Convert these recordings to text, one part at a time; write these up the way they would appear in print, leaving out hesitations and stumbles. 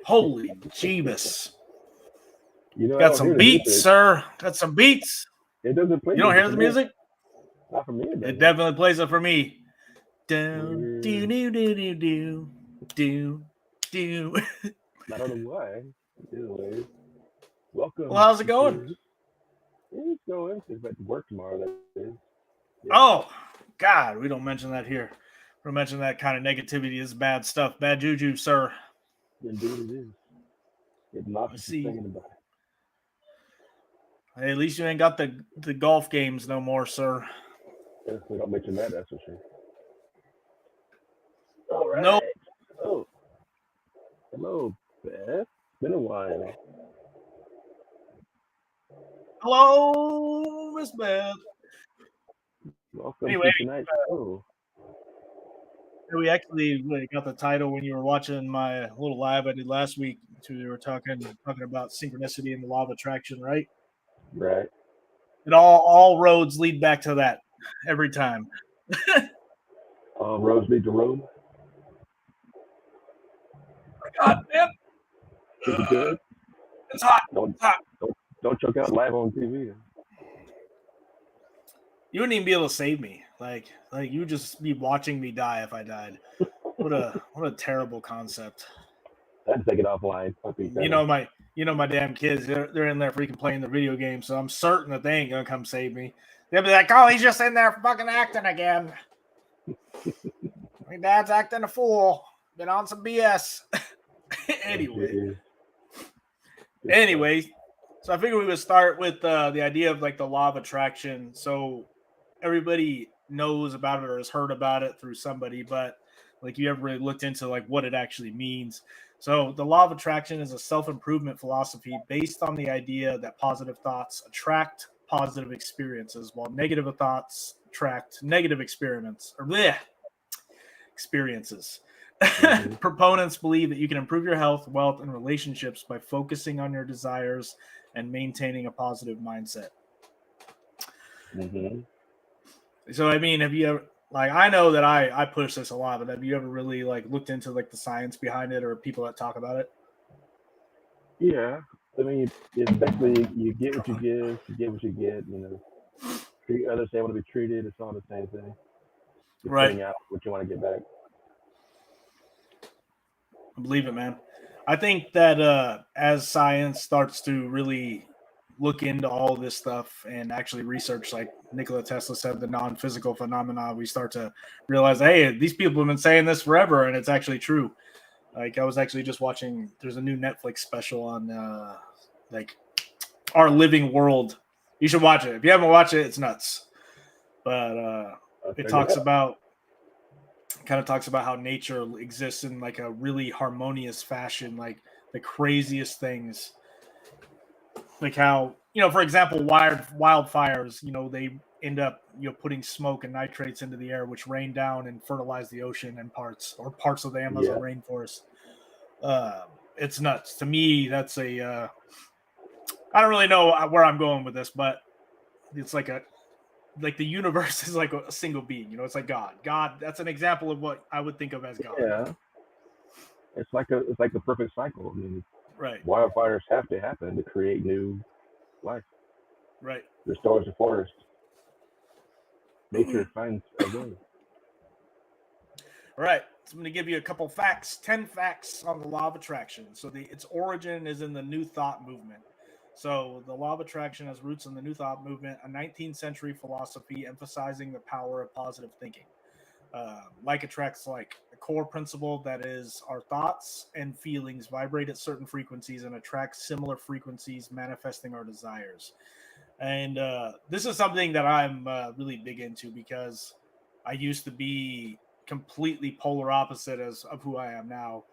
Holy Jeebus. Got some beats, sir. Got some beats. It doesn't play. You don't hear the music? Not for me. It definitely plays it for me. Do do do do do do do do. I don't know why. Anyways, welcome. Well, how's it going? It's going. It's at work tomorrow. That is. Yeah. Oh God, we don't mention that here. We don't mention that kind of negativity is bad stuff, bad juju, sir. Indeed, it is. It's not thinking about it. Hey, at least you ain't got the golf games no more, sir. Yes, we don't mention that. That's for sure. All right. No. Oh, hello, Beth. Been a while. Hello, Miss Beth. Welcome to tonight's show. We actually got the title when you were watching my little live I did last week. We were talking about synchronicity and the law of attraction, right? Right. It all roads lead back to that every time. All roads lead to Rome. God damn. Is it good? It's hot. Don't choke out live on TV. You wouldn't even be able to save me. Like you would just be watching me die if I died. What a terrible concept. I'd take it offline. You know my damn kids. They're in there freaking playing the video game, so I'm certain that they ain't gonna come save me. They'll be like, "Oh, he's just in there fucking acting again. My dad's acting a fool. Been on some BS." Anyway, so I figured we would start with the idea of like the law of attraction. So everybody knows about it or has heard about it through somebody, but like you ever really looked into like what it actually means. So the law of attraction is a self-improvement philosophy based on the idea that positive thoughts attract positive experiences, while negative thoughts attract negative experiences. Mm-hmm. Proponents believe that you can improve your health, wealth, and relationships by focusing on your desires and maintaining a positive mindset. Mm-hmm. So, I mean, have you ever, like, I know that I push this a lot, but have you ever really like looked into like the science behind it or people that talk about it? Yeah, I mean, it's basically you get what you give, you get what you get. Treat others how you want to be treated. It's all the same thing. You're putting out what you want to get back. I believe it, man. I think that as science starts to really look into all this stuff and actually research, like Nikola Tesla said, the non-physical phenomena, we start to realize, hey, these people have been saying this forever, and it's actually true. Like I was actually just watching, there's a new Netflix special on like our living world. You should watch it. If you haven't watched it, it's nuts. But it talks about how nature exists in like a really harmonious fashion, like the craziest things. Like how, for example, wildfires, they end up, putting smoke and nitrates into the air, which rain down and fertilize the ocean and parts of the Amazon rainforest. It's nuts. To me, that's I don't really know where I'm going with this, but it's like the universe is like a single being, it's like God. That's an example of what I would think of as God. Yeah. It's like the perfect cycle. I mean, right. Wildfires have to happen to create new life. Right. Restores the forest. Nature finds a way. All right. So I'm going to give you a couple facts, 10 facts on the law of attraction. So its origin is in the New Thought movement. So the law of attraction has roots in the New Thought movement, a 19th century philosophy emphasizing the power of positive thinking. Like attracts like. The core principle that is our thoughts and feelings vibrate at certain frequencies and attract similar frequencies, manifesting our desires. And this is something that I'm really big into because I used to be completely polar opposite of who I am now.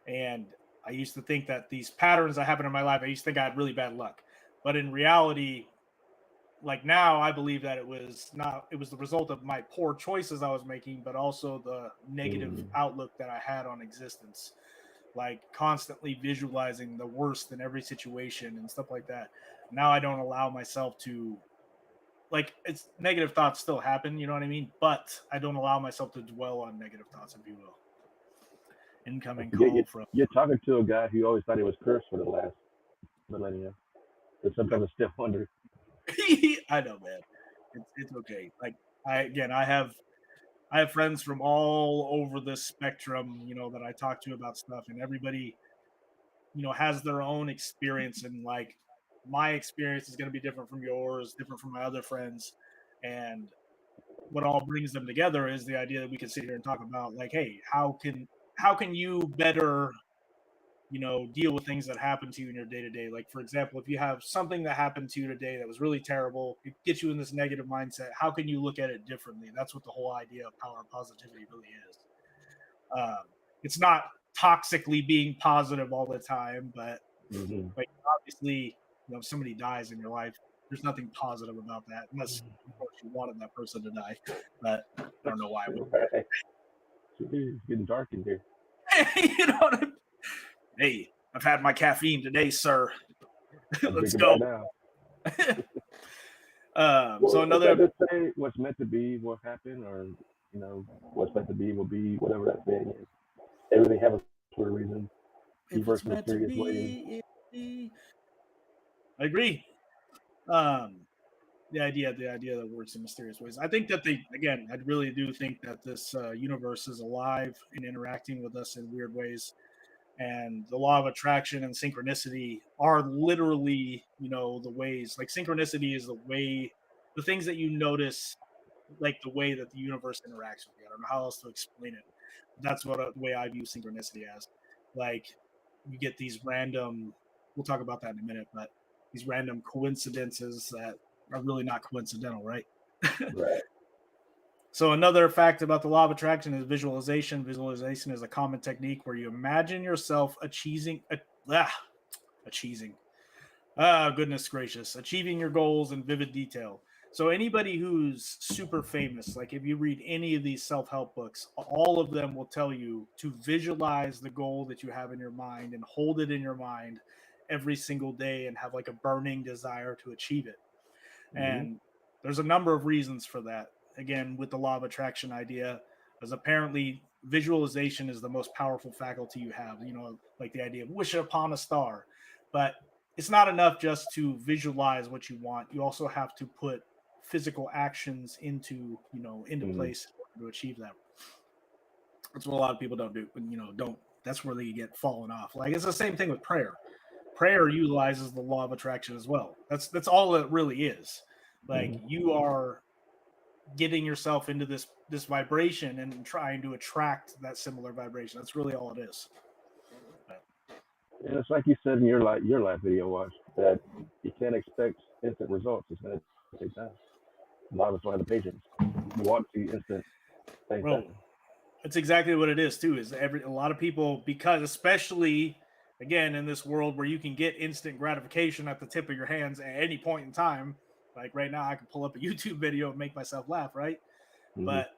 And I used to think that these patterns that happen in my life, I used to think I had really bad luck. But in reality, like now I believe that it was the result of my poor choices I was making, but also the negative Mm-hmm. outlook that I had on existence, like constantly visualizing the worst in every situation and stuff like that. Now I don't allow myself to, like, it's negative thoughts still happen, you know what I mean? But I don't allow myself to dwell on negative thoughts, if you will. Incoming You're, call from you're talking to a guy who always thought he was cursed for the last millennia. But sometimes I still wonder. I know, man. It's okay. Like I have friends from all over the spectrum, that I talk to about stuff, and everybody, has their own experience, and like my experience is going to be different from yours, different from my other friends, and what all brings them together is the idea that we can sit here and talk about, like, hey, how can you better, deal with things that happen to you in your day to day. Like, for example, if you have something that happened to you today that was really terrible, it gets you in this negative mindset. How can you look at it differently? That's what the whole idea of power and positivity really is. It's not toxically being positive all the time, but Mm-hmm. like obviously, if somebody dies in your life, there's nothing positive about that, unless of course you wanted that person to die. But I don't know why. Right. It's getting dark in here. you know what I mean? Hey, I've had my caffeine today, sir. I'm Let's drinking go. right now. So Well, it's like another, they say, what's meant to be will happen, or what's meant to be will be. Whatever that saying is. Everything happens for a reason. He if works it's in meant to mysterious ways. be, it be. I agree. Um, the idea that works in mysterious ways. I think that again, I really do think that this universe is alive and interacting with us in weird ways. And the law of attraction and synchronicity are literally, the ways. Like synchronicity is the things that you notice, like the way that the universe interacts with you. I don't know how else to explain it. That's the way I view synchronicity as. Like, you get these random. We'll talk about that in a minute, but these random coincidences that are really not coincidental, right? Right. So another fact about the law of attraction is visualization. Visualization is a common technique where you imagine yourself achieving. Goodness gracious, achieving your goals in vivid detail. So anybody who's super famous, like if you read any of these self-help books, all of them will tell you to visualize the goal that you have in your mind and hold it in your mind every single day and have like a burning desire to achieve it. Mm-hmm. And there's a number of reasons for that. Again, with the law of attraction idea, as apparently visualization is the most powerful faculty you have, like the idea of wish upon a star. But it's not enough just to visualize what you want. You also have to put physical actions into Mm-hmm. place in order to achieve that. That's what a lot of people don't do. Don't. That's where they get fallen off. Like, it's the same thing with prayer. Prayer utilizes the law of attraction as well. That's all it really is. Like, Mm-hmm. you are getting yourself into this vibration and trying to attract that similar vibration. That's really all it is. But, And it's like you said in your live video watch that you can't expect instant results. It's going to take time. A lot of us don't have the patience. We want to see instant things bro, happen. that's exactly what it is too. Is a lot of people, because especially again in this world where you can get instant gratification at the tip of your hands at any point in time. Like right now, I can pull up a YouTube video and make myself laugh, right? Mm-hmm. But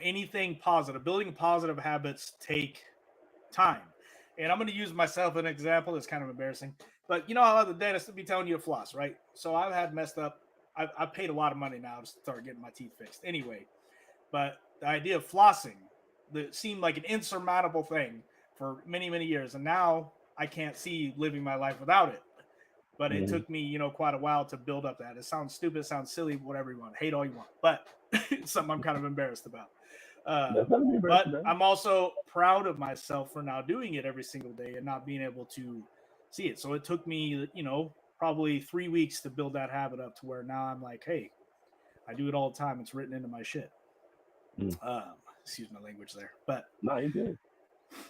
anything positive, building positive habits take time. And I'm going to use myself as an example. It's kind of embarrassing, but how the dentist would be telling you to floss, right? So I've had messed up. I've paid a lot of money now to start getting my teeth fixed. Anyway, but the idea of flossing that seemed like an insurmountable thing for many, many years, and now I can't see living my life without it. But it Mm-hmm. took me, quite a while to build up that. It sounds stupid, sounds silly, whatever you want, hate all you want, but it's something I'm kind of embarrassed about. That's not to be But embarrassed about. I'm also proud of myself for now doing it every single day and not being able to see it. So it took me, probably 3 weeks to build that habit up to where now I'm like, hey, I do it all the time. It's written into my shit. Mm. Excuse my language there, but No, you're good.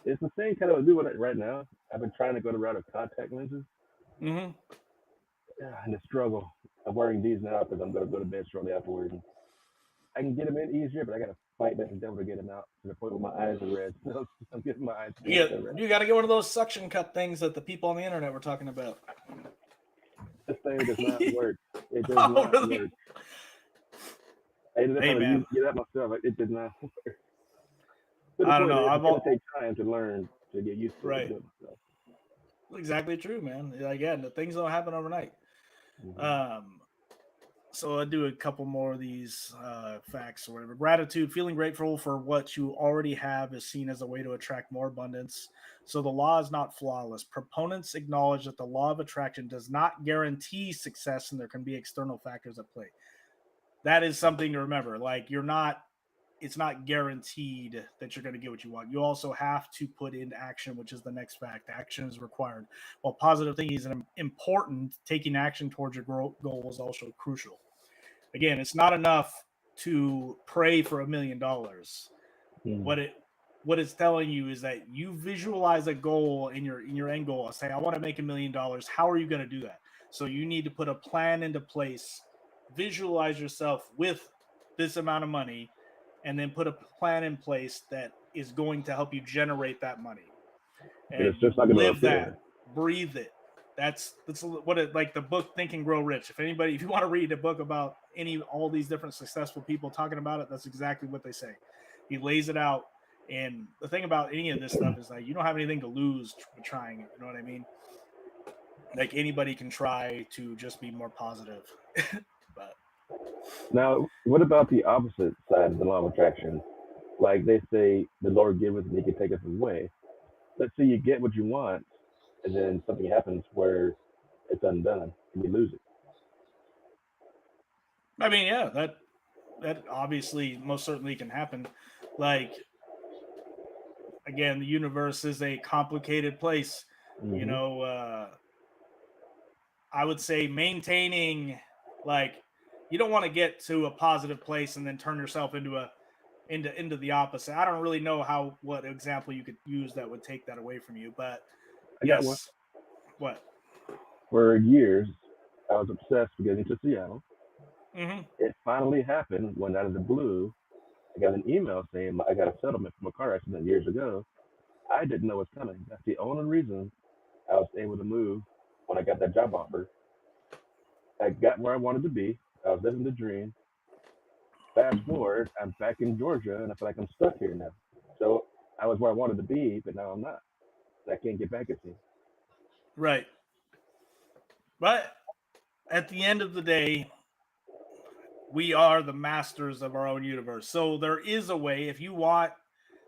It's the same kind of I do with it right now. I've been trying to go the route of contact lenses. mm-hmm. And the struggle. I'm wearing these now because I'm going to go to bed shortly afterwards. I can get them in easier, but I got to fight back the devil to get him out to the point where my eyes are red. So I'm getting my eyes Yeah, so red. you got to get one of those suction cup things that the people on the internet were talking about. This thing does not work. It does Oh, not really? work. I ended up Hey, having to man. get that myself. It did not work. To the I don't point know. that it's going to take time to learn to get used to it and Right. do it myself. Exactly true, man. Again, the things don't happen overnight. So I do a couple more of these facts or whatever. Gratitude, feeling grateful for what you already have is seen as a way to attract more abundance. So the law is not flawless. Proponents acknowledge that the law of attraction does not guarantee success and there can be external factors at play. That is something to remember. Like it's not guaranteed that you're going to get what you want. You also have to put into action, which is the next fact. Action is required. While positive thinking is important, taking action towards your goal is also crucial. Again, it's not enough to pray for $1 million. What it's telling you is that you visualize a goal in your end goal. Say, I want to make $1 million. How are you going to do that? So you need to put a plan into place. Visualize yourself with this amount of money, and then put a plan in place that is going to help you generate that money. And it's just not going to live appear. that, breathe it. That's what it like the book Think and Grow Rich. If you want to read a book about all these different successful people talking about it, that's exactly what they say. He lays it out. And the thing about any of this stuff is like you don't have anything to lose for trying it. You know what I mean? Like anybody can try to just be more positive. But Now, what about the opposite side of the law of attraction? Like they say, the Lord giveth and he can take us away. Let's say you get what you want, and then something happens where it's undone and you lose it. I mean, yeah, that obviously most certainly can happen. Like again, the universe is a complicated place. You know, I would say maintaining like you don't want to get to a positive place and then turn yourself into the opposite. I don't really know what example you could use that would take that away from you, but I got one. yes. What? For years, I was obsessed with getting to Seattle. Mm-hmm. It finally happened when out of the blue, I got an email saying I got a settlement from a car accident years ago. I didn't know it was coming. That's the only reason I was able to move when I got that job offer. I got where I wanted to be. I was living the dream. Fast forward, I'm back in Georgia, and I feel like I'm stuck here now. So I was where I wanted to be, but now I'm not. I can't get back, it seems. Right. But at the end of the day, we are the masters of our own universe. So there is a way if you want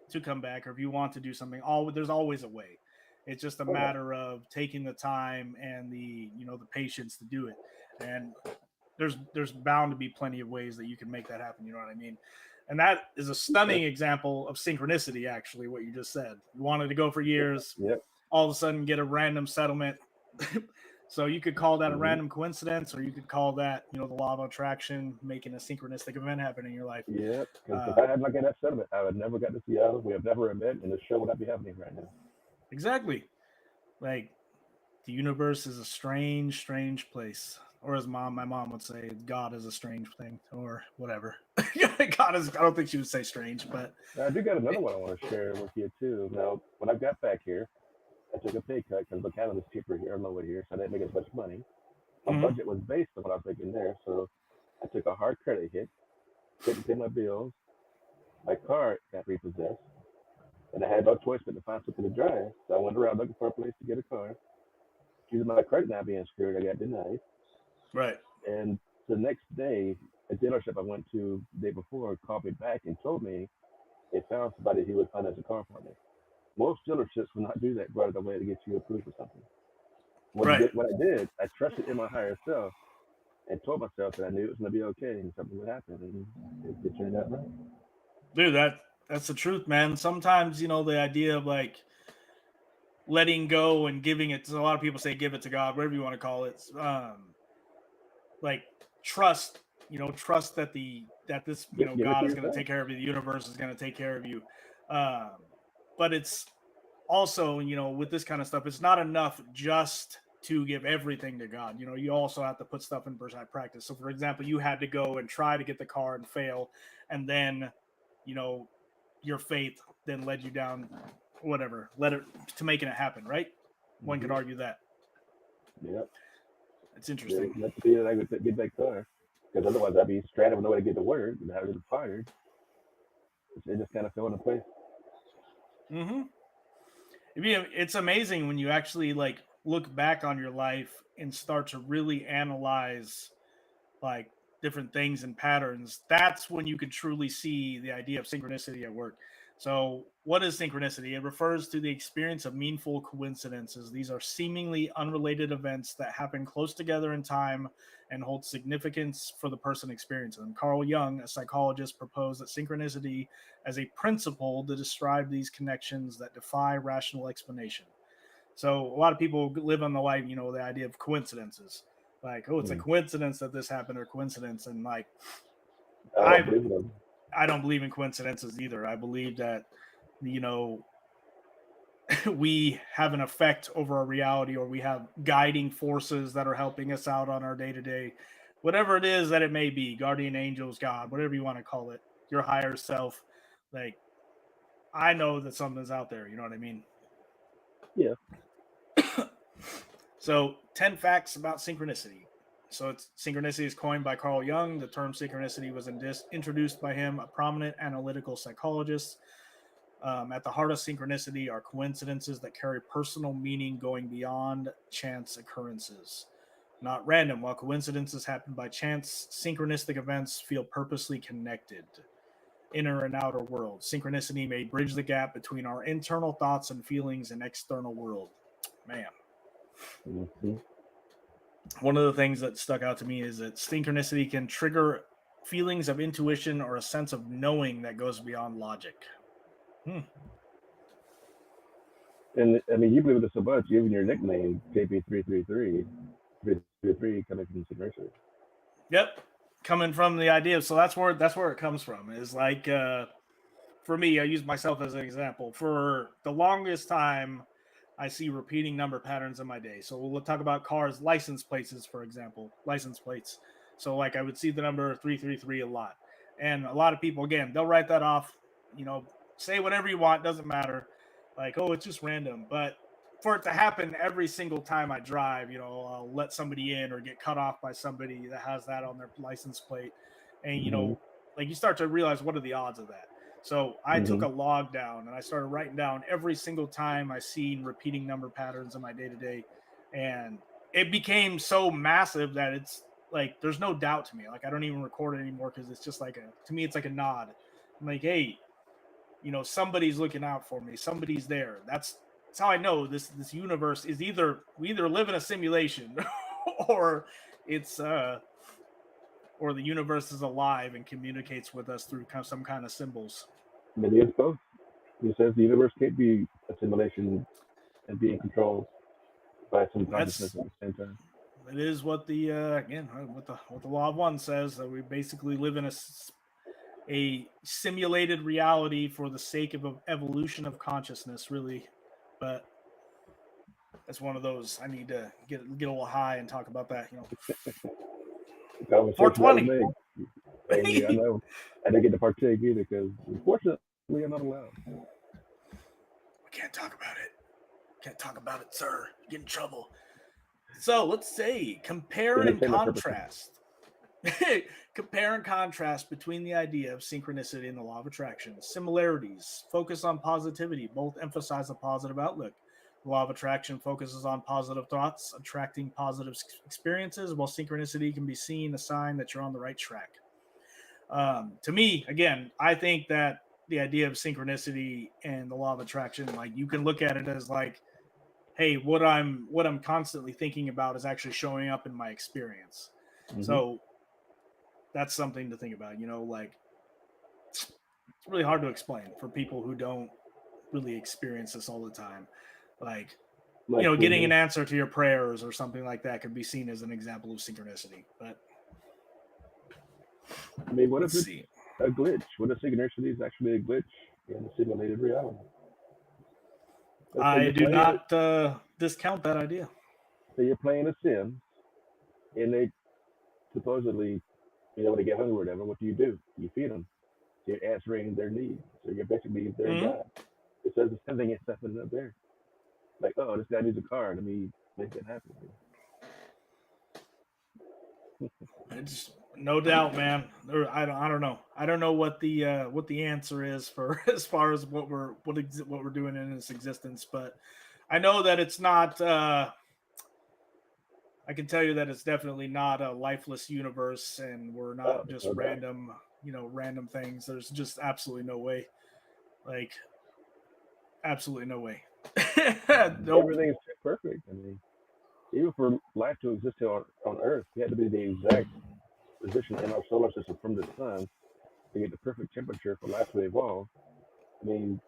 to come back or if you want to do something, there's always a way. It's just a matter of taking the time and the patience to do it. And there's bound to be plenty of ways that you can make that happen. You know what I mean? And that is a stunning example of synchronicity, actually, what you just said. You wanted to go for years, all of a sudden get a random settlement. So you could call that a random coincidence, or you could call that, the law of attraction making a synchronistic event happen in your life. Yeah, because if I had not got that settlement, I would never got to Seattle. We have never met, and the show would not be happening right now. Exactly. Like the universe is a strange, strange place. Or as my mom would say, God is a strange thing, or whatever. God is. I don't think she would say strange, but now, I do got another one I want to share with you too. Now, when I got back here, I took a pay cut because the Canada's cheaper here, lower here, so I didn't make as much money. My budget was based on what I was making there, so I took a hard credit hit, couldn't pay my bills. My car got repossessed, and I had no choice but to find something to drive. So I went around looking for a place to get a car. Using my credit now being screwed, I got denied. Right. And the next day, a dealership I went to the day before called me back and told me they found somebody who would finance a car for me. Most dealerships will not do that right away to get you approved for something. What I did, I trusted in my higher self and told myself that I knew it was going to be okay and something would happen, and it turned out right. Dude, that's the truth, man. Sometimes, the idea of like letting go and giving it to a lot of people say give it to God, whatever you want to call it. Like trust, trust that this, God is going to take care of you. The universe is going to take care of you. But it's also, with this kind of stuff, it's not enough just to give everything to God. You also have to put stuff in practice. So, for example, you had to go and try to get the car and fail, and then your faith then led you down, whatever, led it to making it happen, right? One could argue that. Yep. It's interesting. That's to be that I would get that car, because otherwise I'd be stranded with nowhere to get to work and have it fired. It just kind of fell into place. Mm-hmm. It's amazing when you actually look back on your life and start to really analyze like different things and patterns. That's when you could truly see the idea of synchronicity at work. So, what is synchronicity? It refers to the experience of meaningful coincidences. These are seemingly unrelated events that happen close together in time and hold significance for the person experiencing them. Carl Jung, a psychologist, proposed that synchronicity as a principle to describe these connections that defy rational explanation. So, a lot of people live on the life, the idea of coincidences. Like, oh, it's a coincidence that this happened, or coincidence, and I don't believe them. I don't believe in coincidences either. I believe that, we have an effect over our reality, or we have guiding forces that are helping us out on our day to day, whatever it is that it may be, guardian angels, God, whatever you want to call it, your higher self. Like, I know that something's out there. You know what I mean? Yeah. So, 10 facts about synchronicity. So, synchronicity is coined by Carl Jung. The term synchronicity was introduced by him, a prominent analytical psychologist. At the heart of synchronicity are coincidences that carry personal meaning going beyond chance occurrences. Not random. While coincidences happen by chance, synchronistic events feel purposely connected. Inner and outer world. Synchronicity may bridge the gap between our internal thoughts and feelings and external world. Man. Mm-hmm. One of the things that stuck out to me is that synchronicity can trigger feelings of intuition or a sense of knowing that goes beyond logic. And I mean, you believe it so much, even your nickname, JP333, 333 coming from synchronicity. Yep, coming from the idea. So that's where it comes from. Is like, for me, I use myself as an example. For the longest time, I see repeating number patterns in my day. So we'll talk about cars, license plates, for example, license plates. So I would see the number 333 a lot, and a lot of people, again, they'll write that off. Say whatever you want, doesn't matter. Like, oh, it's just random. But for it to happen every single time I drive, I'll let somebody in or get cut off by somebody that has that on their license plate, and you start to realize, what are the odds of that? So I took a log down and I started writing down every single time I seen repeating number patterns in my day to day, and it became so massive that it's like there's no doubt to me. Like, I don't even record it anymore because it's just to me it's like a nod. I'm like, hey, somebody's looking out for me. Somebody's there. That's how I know this universe is we either live in a simulation or it's or the universe is alive and communicates with us through some kind of symbols. Maybe it's both. He says the universe can't be a simulation and be in control by some consciousness at the same time. It is what the again what the law of one says, that we basically live in a simulated reality for the sake of evolution of consciousness, really. But that's one of those. I need to get a little high and talk about that. 420. I know. I didn't get to partake either because, unfortunately, I'm not allowed. We can't talk about it. Can't talk about it, sir. Get in trouble. So let's say compare and contrast. Compare and contrast between the idea of synchronicity and the law of attraction. Similarities. Focus on positivity. Both emphasize a positive outlook. The law of attraction focuses on positive thoughts, attracting positive experiences, while synchronicity can be seen a sign that you're on the right track. To me, again, I think that the idea of synchronicity and the law of attraction, you can look at it as hey, what I'm constantly thinking about is actually showing up in my experience. So that's something to think about. It's really hard to explain for people who don't really experience this all the time. Getting an answer to your prayers or something like that could be seen as an example of synchronicity. But I mean, what if it's a glitch? What if synchronicity is actually a glitch in a simulated reality? I do not discount that idea. So you're playing a sim, and they supposedly, when they get hungry or whatever, what do? You feed them. So you're answering their needs. So you're basically their Mm-hmm. God. It says the same thing is stepping up there. Like, oh, this guy needs a car. Let me make that happen. It's no doubt, man. I don't know. I don't know what the answer is for as far as what we're doing in this existence, but I know that it's not. I can tell you that it's definitely not a lifeless universe, and we're Oh, not just no doubt. random things. There's just absolutely no way. Like, absolutely no way. Nope. Everything is too perfect. I mean, even for life to exist here on Earth, we had to be the exact position in our solar system from the sun to get the perfect temperature for life to evolve. I mean,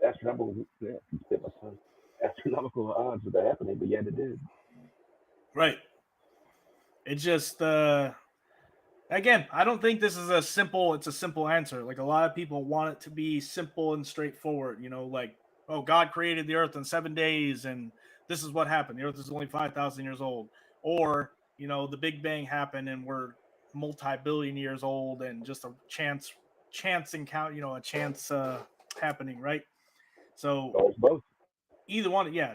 astronomical, yeah, I can spit my tongue. Astronomical odds of that happening, but yet it did. Right. It just again, I don't think this is it's a simple answer. Like, a lot of people want it to be simple and straightforward, like, oh, God created the earth in 7 days and this is what happened. The earth is only 5,000 years old. Or, the Big Bang happened and we're multi-billion years old and just a chance encounter, a chance happening, right? So Oh, it's both. either one, yeah,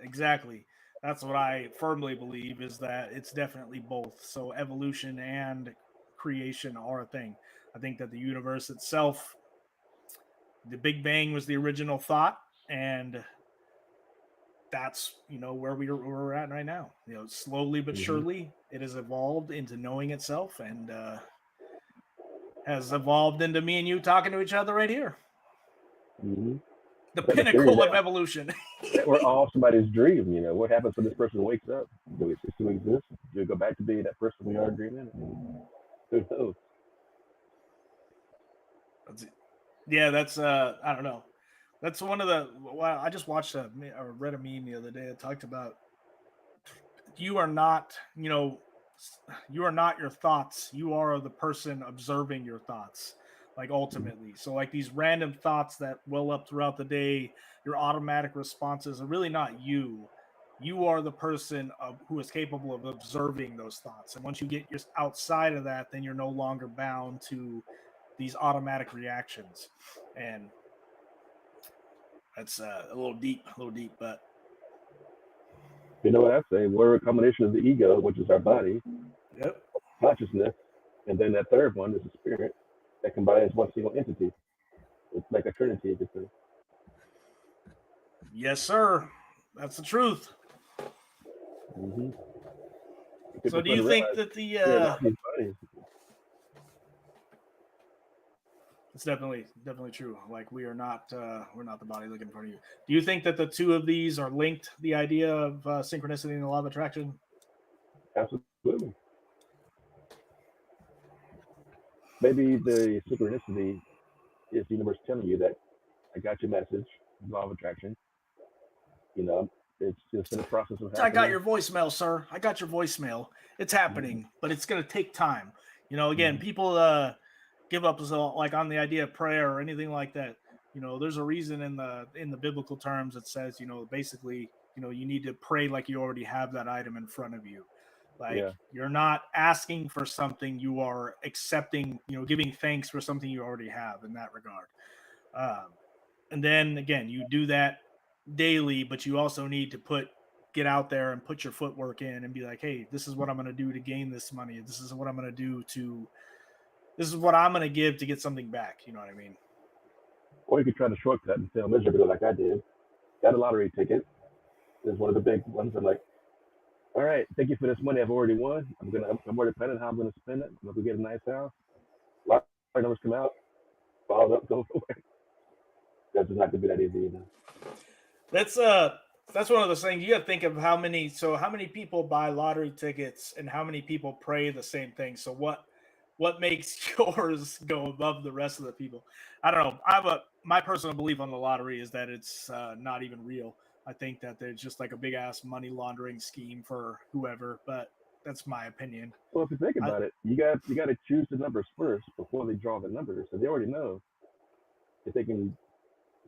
exactly. That's what I firmly believe, is that it's definitely both. So evolution and creation are a thing. I think that the universe itself, the Big Bang was the original thought, and that's where we're at right now. Slowly but Mm-hmm. surely, it has evolved into knowing itself, and has evolved into me and you talking to each other right here. Mm-hmm. The But the theory pinnacle that, of evolution. that we're all somebody's dream, what happens when this person wakes up? Do we cease to exist? Do we go back to being that person we are dreaming? I mean, who knows? Yeah, that's I don't know. That's one of the. Well, I just watched or read a meme the other day that talked about, you are not, you are not your thoughts. You are the person observing your thoughts. Like, ultimately, so like these random thoughts that well up throughout the day, your automatic responses are really not you. You are the person who is capable of observing those thoughts. And once you get outside of that, then you're no longer bound to these automatic reactions. And that's a little deep, but You know what I say? We're a combination of the ego, which is our body, yep, consciousness, and then that third one is the spirit that combines one single entity. It's like a trinity, you could say. yes, sir, that's the truth. Mm-hmm. So, People do fail you to think realize that the we're not these bodies. it's definitely true? Like, we're not the body looking in front of you. Do you think that the two of these are linked? The idea of synchronicity and the law of attraction. Absolutely. Maybe the synchronicity is the universe telling you that I got your message, law of attraction. You know, it's just in the process of I got happening. your voicemail, sir. I got your voicemail. It's Mm-hmm. happening, but it's going to take time. Again, Mm-hmm. people give up like on the idea of prayer or anything like that. There's a reason in the biblical terms it says, basically, you need to pray like you already have that item in front of you. Like, Yeah. you're not asking for something, you are accepting, giving thanks for something you already have in that regard. Um, and then again, you do that daily, but you also need to get out there and put your footwork in and be like, hey, this is what I'm going to do to gain this money. This is what I'm going to give to get something back. You know what I mean? Or you could try to shortcut and fail miserably like I did. Got a lottery ticket. It's one of the big ones. I'm like, all right, thank you for this money I've already won. I'm already planning how I'm gonna spend it. I'm gonna get a nice house. Lottery numbers come out, followed up, go away. That's just not gonna be that easy either. That's that's one of those things. You got to think of how many people buy lottery tickets and how many people pray the same thing. So what makes yours go above the rest of the people? I don't know. My personal belief on the lottery is that it's not even real. I think that there's just like a big ass money laundering scheme for whoever, but that's my opinion. Well, if you think I, about it, you got to choose the numbers first before they draw the numbers. So they already know if they can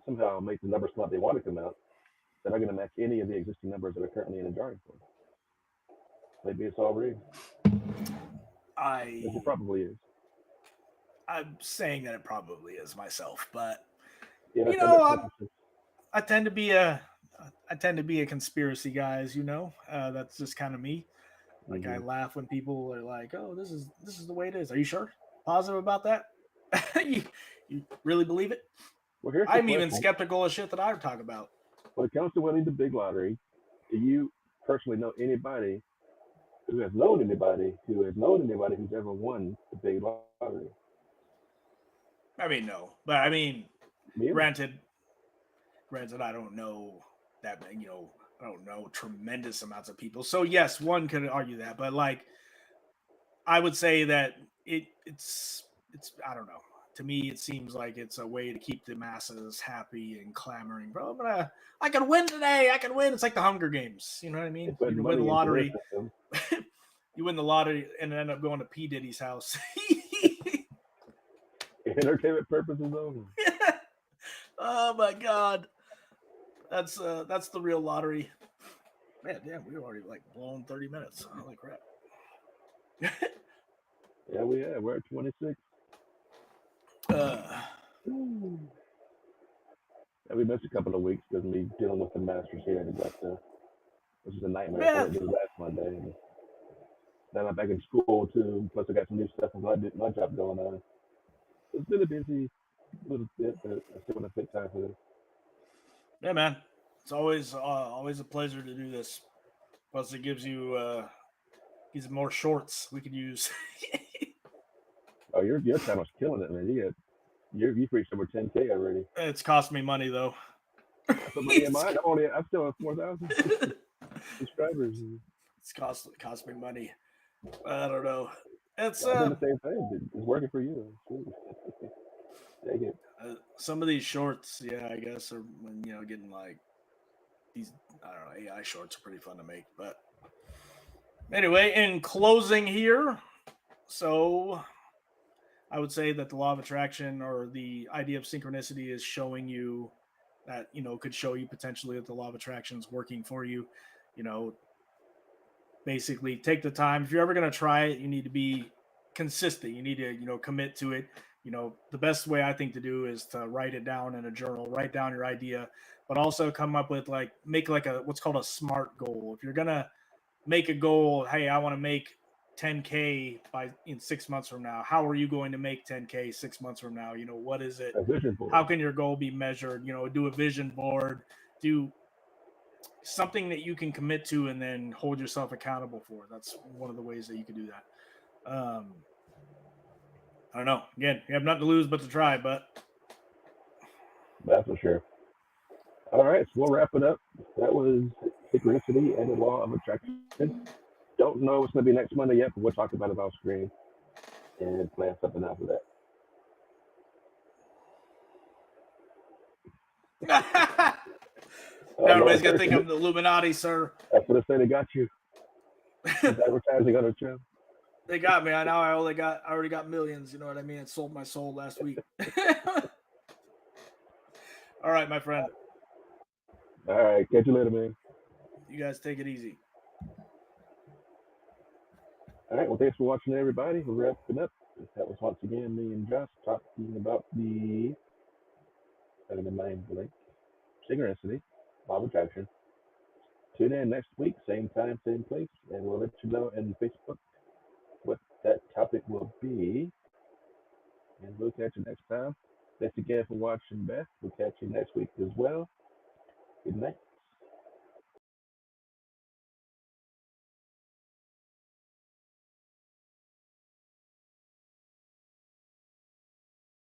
somehow make the numbers come out they want to come out, they're not gonna match any of the existing numbers that are currently in the drawing board. Maybe it's all rigged, I which it probably is. I'm saying that it probably is myself, but Yeah, you that's what know, purposes. I tend to be a conspiracy guy, as you know. That's just kind of me. Like I Mm-hmm. laugh when people are like, "Oh, this is the way it is." Are you sure? Positive about that? you, you really believe it? Well, here's the I'm even question: skeptical of shit that I talk about. when it comes to winning the big lottery, do you personally know anybody who has known anybody who has known anybody who's ever won the big lottery? I mean, no, but I mean, Me either. granted, granted, I don't know that I don't know tremendous amounts of people. So yes, one could argue that, but like I would say that it's I don't know. To me, it seems like it's a way to keep the masses happy and clamoring. Bro, I can win today. I can win. It's like the Hunger Games. You know what I They mean? put You win the money into their lottery. system. You win the lottery and end up going to P Diddy's house. Entertainment purposes only. Oh my god, that's the real lottery. Man, damn, we already like blown 30 minutes. Holy crap. Yeah, we're at 26. uh, Yeah, we missed a couple of weeks because of me dealing with the Masters here in Augusta, which is a nightmare. I man, didn't do it last Monday. And then I'm back in school too. Plus, I got some new stuff with my job going on. It's been a busy little bit, but I still want to take time for this. yeah, man, it's always a pleasure to do this. Plus, it gives more shorts we could use. Oh, your time was killing it, man. You've reached over 10K already. It's cost me money though. I put money in it's mine. I'm still at 4,000 subscribers. cost me money. I don't know. It's I'm doing the same thing. It's working for you. Take it. some of these shorts, yeah, I guess are when getting like these I don't know AI shorts are pretty fun to make. But anyway, in closing here, so I would say that the law of attraction or the idea of synchronicity is showing you that could show you potentially that the law of attraction is working for you. You know, basically take the time. If you're ever going to try it, you need to be consistent. You need to commit to it. The best way I think to do is to write it down in a journal, write down your idea, but also come up with make like a what's called a SMART goal. If you're gonna make a goal, hey, I want to make 10K in 6 months from now. How are you going to make 10K 6 months from now? What is it? A vision How board. can your goal be measured? Do a vision board, do something that you can commit to and then hold yourself accountable for. That's one of the ways that you can do that. I don't know. Again, you have nothing to lose but to try, but That's for sure. All right, so we'll wrap it up. That was synchronicity and the law of attraction. Don't know what's going to be next Monday yet, but we'll talk about it off screen and plan something out for that. everybody's Lord, gonna think I'm the Illuminati, sir. that's what I say. They got you. It's advertising on the show. They got me. I know. I already got millions. You know what I mean? It sold my soul last week. All right, my friend. All right, catch you later, man. You guys take it easy. All right, well, thanks for watching, everybody. We're wrapping up. That was once again me and Josh talking about the mind blank synchronicity, law of attraction. Tune in next week, same time, same place, and we'll let you know in Facebook what that topic will be. And we'll catch you next time. Thanks again for watching, Beth. We'll catch you next week as well. Good night.